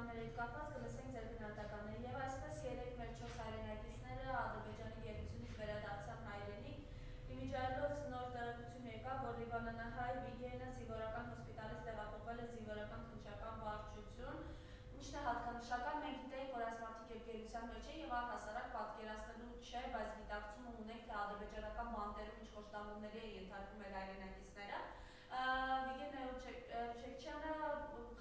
կանոնների հետ կապված կլսենք ձեր գնահատականները եւ այսպես երեք մեր 4 հայրենակիցները Ադրբեջանի գերությունից վերադարձան հայրենիք իմիջիայլոց նոր տեղեկություն եկավ, որ լիբանանահայ Վիգենը զինվորական հոսպիտալից տեղափոխվել է զինվորական քննչական վարչություն, ինչն է հատկանշական, մենք գիտենք, որ այս մարդիկ եւ գերության մեջ է եւ առհասարակ պատկերացնելու չէ, բայց գիտակցումը ունենք, թե ադրբեջանական բանտերում ինչ խոշտանգումների է ենթարկվում մեր հայրենակիցները։ Վիգենը Չեքչյանը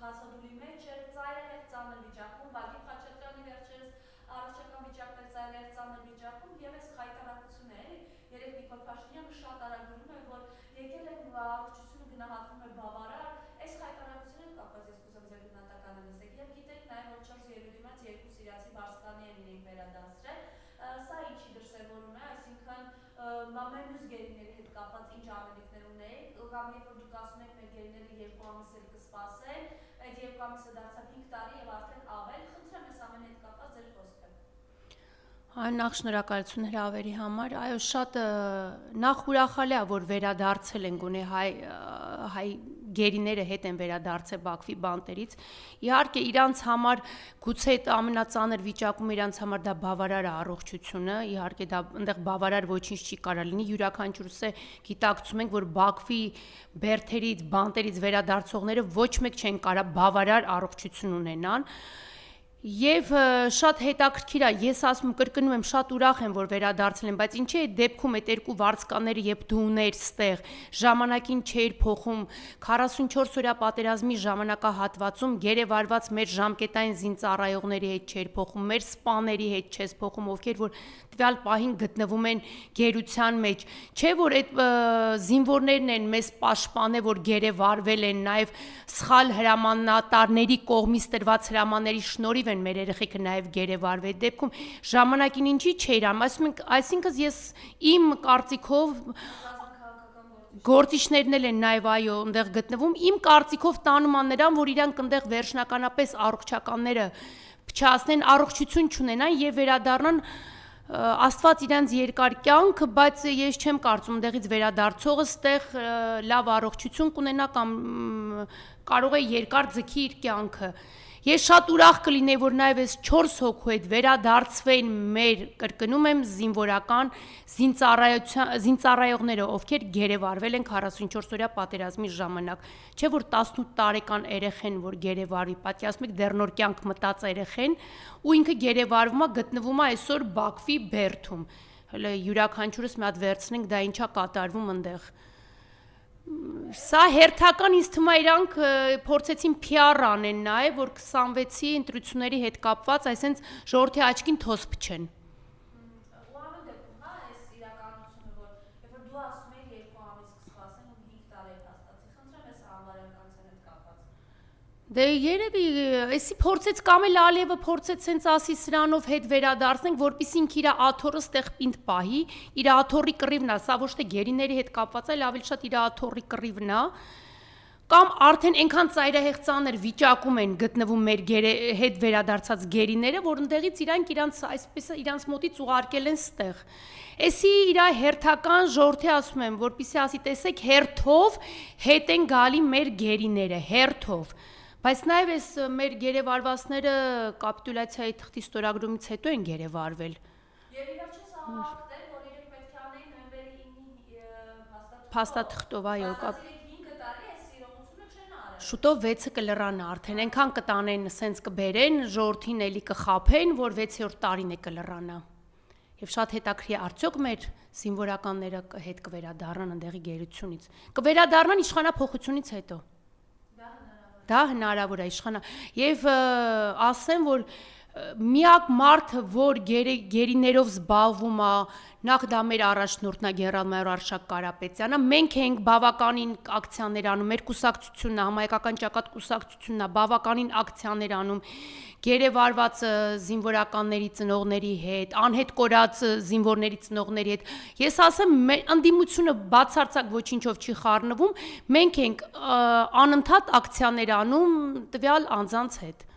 հացադուլի մեջ էր, ծայրահեղ ծանր վիճակում, Վագիմ Խաչատրյանի վերջերս առողջական վիճակն էր ծայրահեղ ծանր վիճակում եւ այս խայտարակությունը է, երեք Նիկոլ Փաշինյանը շատ արագ գրում է, որ եկել է առողջությունը գնահատվում է բավարար, այս խայտարակությունը կապված ես կուզեմ ձեր գնահատականը լսեք եւ գիտեք նաեւ որ 4 ելույթից 2 սիրիացի վարձկանի են իրենք վերադարձրել, սա ինչի դրսևորում է, այսինքն մեր մյուս գերիների հետ կապված ինչ անելիքներ ունեիք, կամ երբ որ դուք ասում եք մեր գերիները 2 ամիս էլ կսպասեն, այդ 2 ամիսը դարձավ 5 տարի եւ արդեն ավել, խնդրեմ ես ամեն հետ կապված ձեր խոսքը։ Նախ շնորհակալություն հրավերի համար, այո շատ նախ ուրախալի է որ վերադարձել են գոնե հայ գերիները հետ են վերադարձել Բաքվի բանտերից, իհարկե իրանց համար գուցե այդ ամենածանր վիճակում իրանց համար դա բավարար է առողջությունը, իհարկե դա այնտեղ բավարար ոչինչ չի կարա լինի, յուրաքանչյուրս է գիտակցում ենք, որ Բաքվի բերդերից, բանտերից վերադարձողները ոչ մեկ չեն կարա բավարար առողջություն ունենան, Եվ շատ հետաքրքիր է, ես ասում կրկնում եմ, շատ ուրախ եմ, որ վերադարձել են, բայց ինչի է դեպքում այդ երկու վարձկանները, երբ դու ուներ ստեղ, ժամանակին չէր փոխում, 44 օրյա պատերազմի ժամանակահատվածում գերեվարված մեր ժամկետային զինծառայողների հետ չէր փոխում, մեր սպաների հետ չես փոխում, ովքեր որ տվյալ պահին գտնվում են գերության մեջ, չէ որ այդ զինվորներն են մեզ պաշտպանել, որ գերեվարվել են, նաև սխալ հրամանատարների կողմից տրված հրամանների շնորհիվ են մեր երեխեքը նաև գերեվարվել դեպքում ժամանակին ինչի չէր անում այսինքն ես իմ կարծիքով գործիչներն են նաև այո այնտեղ գտնվում իմ կարծիքով տանում են նրան որ իրանք այնտեղ վերջնականապես առողջականները փչացնեն առողջություն չունենան եւ վերադառնան Աստված իրանց երկար կյանք, բայց ես չեմ կարծում դեղից վերադարձողը ստեղ լավ առողջություն կունենա կամ կարող է երկար ձգի իր կյանքը Ես շատ ուրախ կլինեի, որ նաև այս 4 հոգու հետ վերադարձվեն մեր, կրկնում եմ, զինվորական զինծառայողները, ովքեր գերեվարվել են 44 օրյա պատերազմի ժամանակ, չէ որ 18 տարեկան երեխեն, որ գերեվարվի, պատկերացնում եք դեռ նոր կյանք մտած երեխեն, ու ինքը գերեվարվում է, գտնվում է այսօր Բաքվի բերդում, հələ յուրաքանչյուրս մի հատ վերցնենք, դա ինչա կատարվում այնտեղ Սա հերթական ինձ թվում է իրանք փորձեցին PR անեն նաև որ 26-ի ընտրությունների հետ կապված այսինքն ժողովրդի աչքին թոս փչեն Ու ամեն դեպքում հա այս իրականությունը որ երբ որ դու ասում ես 2 ամիս կսպասեն ու 5 տարի հաստատի խնդրեմ ես անվարանքանցան հետ կապված Դե երևի էսի փորձեց կամ էլ Ալիևը փորձեց sense ասի սրանով հետ վերադարձնենք որպեսզի ինքը իր աթոռը ստեղ պինդ պահի իր աթոռի կռիվն է սա ոչ թե գերիների հետ կապված այլ ավելի շատ իր աթոռի կռիվն է կամ արդեն այնքան ծայրահեղ ծանր վիճակում են գտնվում մեր հետ վերադարձած գերիները որ ընդեղից իրանց այսպես իրանց մոտից ուղարկել են ստեղ Էսի իր հերթական ժողովրդի ասում եմ որպեսզի ասի տեսեք հերթով հետ են գալի մեր գերիները հերթով Բայց նաև այս մեր գերեվարվածները կապիտուլյացիայի թղթի ստորագրումից հետո են գերեվարվել։ Եվ իվերջս ահաղթել, որ իրենք պետք է անեին նոյեմբերի 9-ի փաստաթղթով, այո, 5 տարի այս իրողությունը չեն արել։ Շուտով 6-ը կլռան արդեն, այնքան կտանեն, սենց կբերեն, ժողովրդին էլի կխաբեն, որ 6-րդ տարին է կլռանա։ Եվ շատ հետաքրքիր արդյոք մեր զինվորականները հետ կվերադառնան ընդեղի գերությունից։ Կվերադառնան իշխանափոխությունից հետո։ Դա հնարավոր է իշխանա եւ ասեմ որ միակ մարդը որ գերիներով զբաղվում է նախ դա մեր առաջնորդն է գեներալ-մայոր Արշակ Կարապետյանը մենք ենք բավականին ակցիաներ անում մեր կուսակցությունն է համայնքական ճակատ կուսակցությունն է բավականին ակցիաներ անում գերեվարված զինվորականների ծնողների հետ անհետ կորած զինվորների ծնողների հետ ես ասեմ ընդդիմությունը բացարձակ ոչինչով չի խառնվում մենք ենք անընդհատ ակցիաներ անում տվյալ անձանց հետ